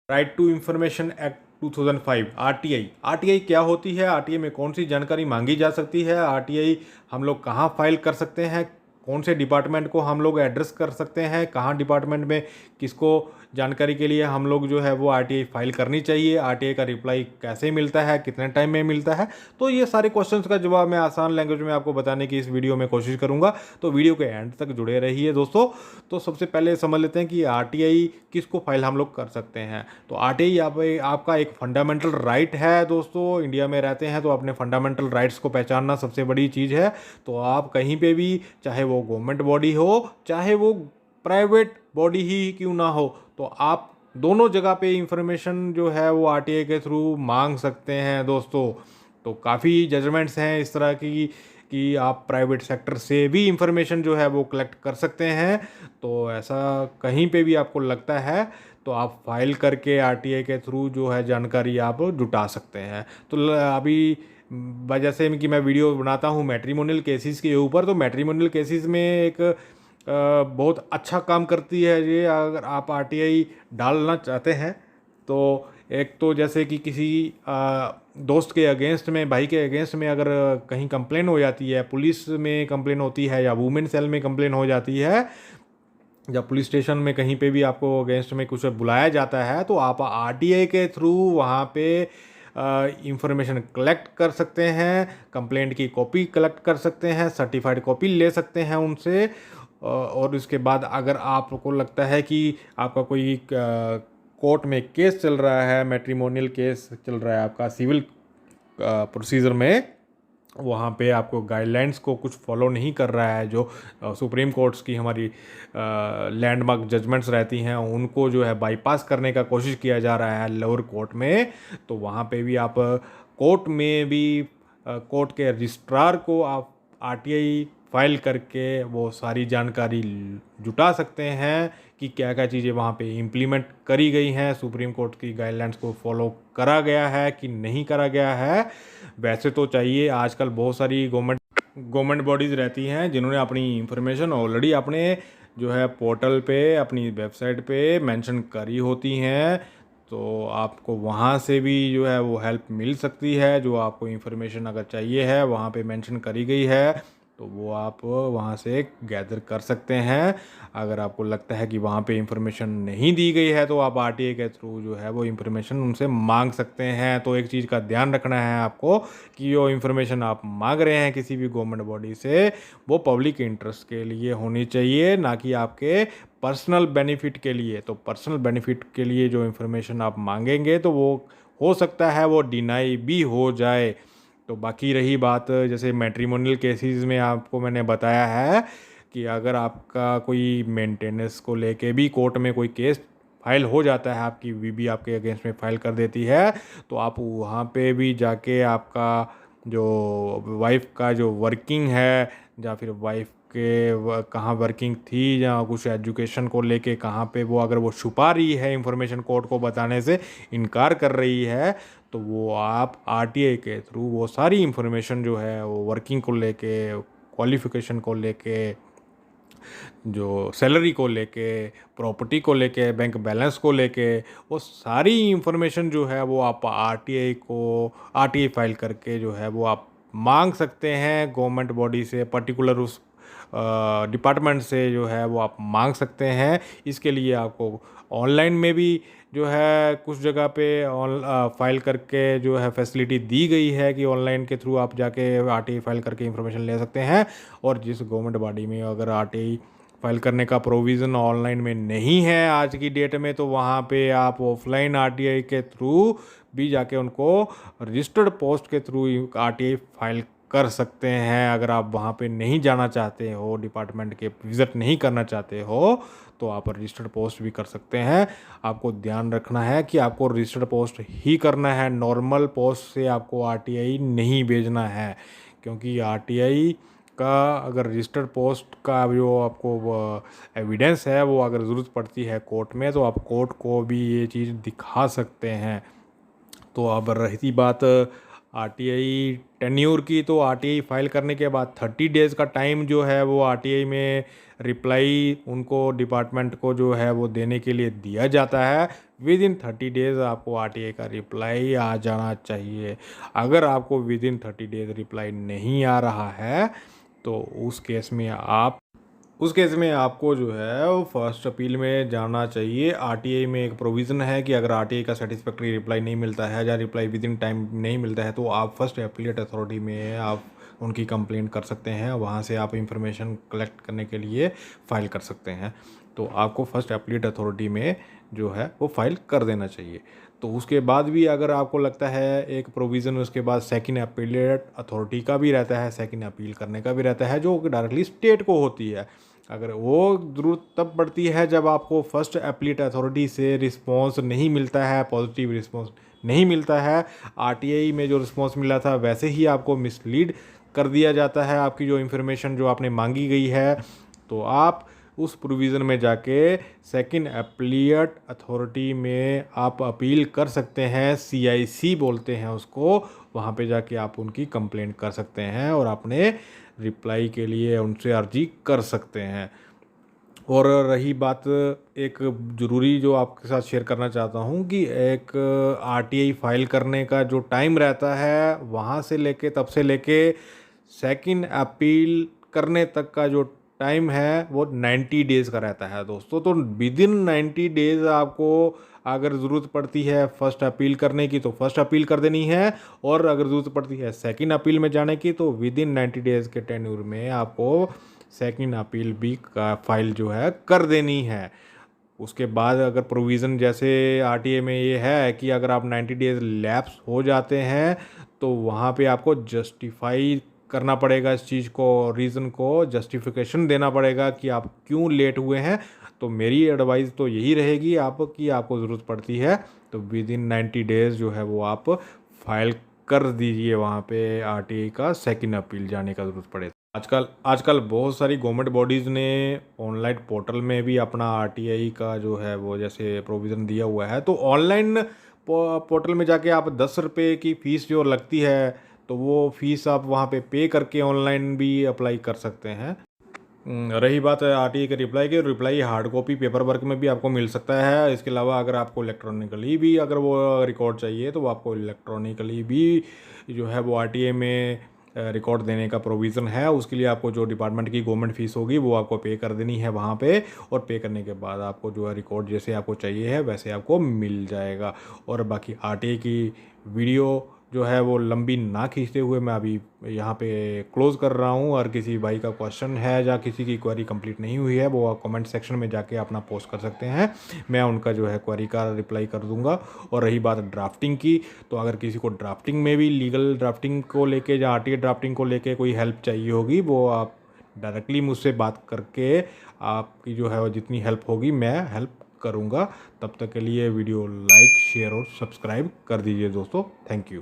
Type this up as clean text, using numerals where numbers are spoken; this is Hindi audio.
Right to information act 2005 RTI. RTI क्या होती है, आरटीआई में कौन सी जानकारी मांगी जा सकती है, आरटीआई हम लोग कहाँ फाइल कर सकते हैं, कौन से डिपार्टमेंट को हम लोग एड्रेस कर सकते हैं, कहाँ डिपार्टमेंट में किसको जानकारी के लिए हम लोग जो है वो आरटीआई फाइल करनी चाहिए, आरटीआई का रिप्लाई कैसे मिलता है, कितने टाइम में मिलता है। तो ये सारे क्वेश्चंस का जवाब मैं आसान लैंग्वेज में आपको बताने की इस वीडियो में कोशिश करूंगा। तो वीडियो के एंड तक जुड़े रहिए दोस्तों। तो सबसे पहले समझ लेते हैं कि आरटीआई किसको फाइल हम लोग कर सकते हैं। तो आरटीआई आपका एक फंडामेंटल राइट है दोस्तों। इंडिया में रहते हैं तो अपने फंडामेंटल राइट्स को पहचानना सबसे बड़ी चीज़ है। तो आप कहीं पे भी, चाहे वो गवर्नमेंट बॉडी हो चाहे वो प्राइवेट बॉडी ही क्यों ना हो, तो आप दोनों जगह पे इंफॉर्मेशन जो है वो आरटीआई के थ्रू मांग सकते हैं दोस्तों। तो काफ़ी जजमेंट्स हैं इस तरह की कि आप प्राइवेट सेक्टर से भी इंफॉर्मेशन जो है वो कलेक्ट कर सकते हैं। तो ऐसा कहीं पे भी आपको लगता है तो आप फाइल करके आरटीआई के थ्रू जो है जानकारी आप जुटा सकते हैं। तो अभी वजह से कि मैं वीडियो बनाता हूँ मैट्रिमोनियल केसेस के ऊपर, तो मैट्रिमोनियल केसेस में एक बहुत अच्छा काम करती है ये। अगर आप आरटीआई डालना चाहते हैं तो एक तो जैसे कि किसी दोस्त के अगेंस्ट में, भाई के अगेंस्ट में अगर कहीं कंप्लेन हो जाती है, पुलिस में कंप्लेन होती है या वुमेन सेल में कंप्लेन हो जाती है, या पुलिस स्टेशन में कहीं पे भी आपको अगेंस्ट में कुछ बुलाया जाता है, तो आप आरटीआई के थ्रू वहाँ पे इंफॉर्मेशन कलेक्ट कर सकते हैं, कंप्लेंट की कॉपी कलेक्ट कर सकते हैं, सर्टिफाइड कॉपी ले सकते हैं उनसे। और उसके बाद अगर आपको लगता है कि आपका कोई कोर्ट में केस चल रहा है, मैट्रिमोनियल केस चल रहा है आपका सिविल प्रोसीजर में, वहाँ पे आपको गाइडलाइंस को कुछ फॉलो नहीं कर रहा है, जो सुप्रीम कोर्ट्स की हमारी लैंडमार्क जजमेंट्स रहती हैं उनको जो है बाईपास करने का कोशिश किया जा रहा है लोअर कोर्ट में, तो वहाँ पे भी आप कोर्ट में भी कोर्ट के रजिस्ट्रार को आप आरटीआई फाइल करके वो सारी जानकारी जुटा सकते हैं कि क्या क्या चीज़ें वहाँ पे इम्प्लीमेंट करी गई हैं, सुप्रीम कोर्ट की गाइडलाइंस को फॉलो करा गया है कि नहीं करा गया है। वैसे तो चाहिए, आजकल बहुत सारी गवर्नमेंट बॉडीज़ रहती हैं जिन्होंने अपनी इंफॉर्मेशन ऑलरेडी अपने जो है पोर्टल पे, अपनी वेबसाइट पे मेंशन करी होती हैं। तो आपको वहाँ से भी जो है वो हेल्प मिल सकती है। जो आपको इंफॉर्मेशन अगर चाहिए है वहाँ पे मेंशन करी गई है तो वो आप वहाँ से गैदर कर सकते हैं। अगर आपको लगता है कि वहाँ पे इंफॉर्मेशन नहीं दी गई है तो आप आरटीआई के थ्रू जो है वो इंफॉर्मेशन उनसे मांग सकते हैं। तो एक चीज़ का ध्यान रखना है आपको कि जो इंफॉर्मेशन आप मांग रहे हैं किसी भी गवर्नमेंट बॉडी से, वो पब्लिक इंटरेस्ट के लिए होनी चाहिए, ना कि आपके पर्सनल बेनिफिट के लिए। तो पर्सनल बेनिफिट के लिए जो इंफॉर्मेशन आप मांगेंगे तो वो हो सकता है वो डिनाई भी हो जाए। तो बाकी रही बात जैसे मैट्रिमोनियल केसेस में आपको मैंने बताया है कि अगर आपका कोई मेंटेनेंस को लेके भी कोर्ट में कोई केस फाइल हो जाता है, आपकी वीबी आपके अगेंस्ट में फाइल कर देती है, तो आप वहाँ पे भी जाके आपका जो वाइफ का जो वर्किंग है, या फिर वाइफ के कहाँ वर्किंग थी या कुछ एजुकेशन को लेके कहाँ पे वो, अगर वो छुपा रही है इंफॉर्मेशन, कोर्ट को बताने से इनकार कर रही है, तो वो आप आरटीआई के थ्रू वो सारी इंफॉर्मेशन जो है वो वर्किंग को लेके, क्वालिफिकेशन को लेके, जो सैलरी को लेके, प्रॉपर्टी को लेके, बैंक बैलेंस को लेके, वो सारी इंफॉर्मेशन जो है वो आप आरटीआई फाइल करके जो है वो आप मांग सकते हैं गवर्नमेंट बॉडी से, पर्टिकुलर उस डिपार्टमेंट से जो है वो आप मांग सकते हैं। इसके लिए आपको ऑनलाइन में भी जो है कुछ जगह पे फाइल करके जो है फैसिलिटी दी गई है कि ऑनलाइन के थ्रू आप जाके आरटीआई फाइल करके इंफॉर्मेशन ले सकते हैं। और जिस गवर्नमेंट बॉडी में अगर आरटीआई फाइल करने का प्रोविज़न ऑनलाइन में नहीं है आज की डेट में, तो वहाँ पे आप ऑफलाइन आरटीआई के थ्रू भी जाके उनको रजिस्टर्ड पोस्ट के थ्रू आरटीआई फाइल कर सकते हैं। अगर आप वहाँ पे नहीं जाना चाहते हो, डिपार्टमेंट के विज़िट नहीं करना चाहते हो, तो आप रजिस्टर्ड पोस्ट भी कर सकते हैं। आपको ध्यान रखना है कि आपको रजिस्टर्ड पोस्ट ही करना है, नॉर्मल पोस्ट से आपको आरटीआई नहीं भेजना है। क्योंकि आरटीआई का अगर रजिस्टर्ड पोस्ट का जो आपको एविडेंस है वो अगर ज़रूरत पड़ती है कोर्ट में, तो आप कोर्ट को भी ये चीज़ दिखा सकते हैं। तो अब रही बात आरटीआई टेन्योर की, तो आरटीआई फाइल करने के बाद 30 डेज़ का टाइम जो है वो आरटीआई में रिप्लाई उनको डिपार्टमेंट को जो है वो देने के लिए दिया जाता है। विद इन 30 डेज़ आपको आरटीआई का रिप्लाई आ जाना चाहिए। अगर आपको विद इन 30 डेज़ रिप्लाई नहीं आ रहा है तो उस केस में आपको जो है वो फर्स्ट अपील में जाना चाहिए। आरटीआई में एक प्रोविज़न है कि अगर आरटीआई का सेटिस्फैक्ट्री रिप्लाई नहीं मिलता है या रिप्लाई विद इन टाइम नहीं मिलता है तो आप फर्स्ट एपीलेट अथॉरिटी में आप उनकी कंप्लेंट कर सकते हैं। वहाँ से आप इंफॉर्मेशन कलेक्ट करने के लिए फ़ाइल कर सकते हैं। तो आपको फर्स्ट एपीलेट अथॉरिटी में जो है वो फाइल कर देना चाहिए। तो उसके बाद भी अगर आपको लगता है एक प्रोविज़न, उसके बाद सेकंड अपीलेट अथॉरिटी का भी रहता है, सेकंड अपील करने का भी रहता है जो डायरेक्टली स्टेट को होती है। अगर वो ज़रूरत तब पड़ती है जब आपको फर्स्ट अपीलेट अथॉरिटी से रिस्पॉन्स नहीं मिलता है, पॉजिटिव रिस्पॉन्स नहीं मिलता है। आरटीआई में जो रिस्पॉन्स मिला था वैसे ही आपको मिसलीड कर दिया जाता है, आपकी जो इन्फॉर्मेशन जो आपने मांगी गई है। तो आप उस प्रोविज़न में जाके सेकंड अपीलेट अथॉरिटी में आप अपील कर सकते हैं, CIC बोलते हैं उसको। वहाँ पे जाके आप उनकी कंप्लेंट कर सकते हैं और अपने रिप्लाई के लिए उनसे अर्जी कर सकते हैं। और रही बात एक ज़रूरी जो आपके साथ शेयर करना चाहता हूँ कि एक आरटीआई फाइल करने का जो टाइम रहता है वहाँ से लेके तब से लेके सेकंड अपील करने तक का जो टाइम है वो 90 डेज़ का रहता है दोस्तों। तो विद इन 90 डेज़ आपको अगर ज़रूरत पड़ती है फर्स्ट अपील करने की तो फर्स्ट अपील कर देनी है, और अगर ज़रूरत पड़ती है सेकंड अपील में जाने की तो विद इन 90 डेज़ के टेन्यूर में आपको सेकंड अपील भी का फाइल जो है कर देनी है। उसके बाद अगर प्रोविज़न जैसे आरटीआई में ये है कि अगर आप 90 डेज़ लैप्स हो जाते हैं तो वहाँ पे आपको जस्टिफाई करना पड़ेगा इस चीज़ को, रीज़न को जस्टिफिकेशन देना पड़ेगा कि आप क्यों लेट हुए हैं। तो मेरी एडवाइस तो यही रहेगी आपकी, आपको ज़रूरत पड़ती है तो विद इन 90 डेज़ जो है वो आप फाइल कर दीजिए वहाँ पे आरटीआई का सेकंड अपील जाने का ज़रूरत पड़े। आजकल बहुत सारी गवर्नमेंट बॉडीज़ ने ऑनलाइन पोर्टल में भी अपना आरटीआई का जो है वो जैसे प्रोविज़न दिया हुआ है। तो ऑनलाइन पोर्टल में जाके आप 10 रुपये की फ़ीस जो लगती है तो वो फ़ीस आप वहाँ पे करके ऑनलाइन भी अप्लाई कर सकते हैं। रही बात आरटीआई के reply hard copy paper work में भी आपको मिल सकता है। इसके अलावा अगर आपको इलेक्ट्रॉनिकली भी अगर वो रिकॉर्ड चाहिए तो आपको इलेक्ट्रॉनिकली भी जो है वो आरटीआई में रिकॉर्ड देने का प्रोविज़न है। उसके लिए आपको जो डिपार्टमेंट की गवर्नमेंट फ़ीस होगी वो आपको पे कर देनी है वहाँ पे, और पे करने के बाद आपको जो है रिकॉर्ड जैसे आपको चाहिए है वैसे आपको मिल जाएगा। और बाकी आरटीआई की वीडियो जो है वो लंबी ना खींचते हुए मैं अभी यहाँ पे क्लोज़ कर रहा हूँ। और किसी भाई का क्वेश्चन है या किसी की क्वेरी कंप्लीट नहीं हुई है वो कमेंट सेक्शन में जाके अपना पोस्ट कर सकते हैं, मैं उनका जो है क्वेरी का रिप्लाई कर दूंगा। और रही बात ड्राफ्टिंग की, तो अगर किसी को ड्राफ्टिंग में भी लीगल ड्राफ्टिंग को लेके या आरटीआई ड्राफ्टिंग को लेके कोई हेल्प चाहिए होगी वो आप डायरेक्टली मुझसे बात करके आपकी जो है वो जितनी हेल्प होगी मैं हेल्प करूँगा। तब तक के लिए वीडियो लाइक, शेयर और सब्सक्राइब कर दीजिए दोस्तों। Thank you.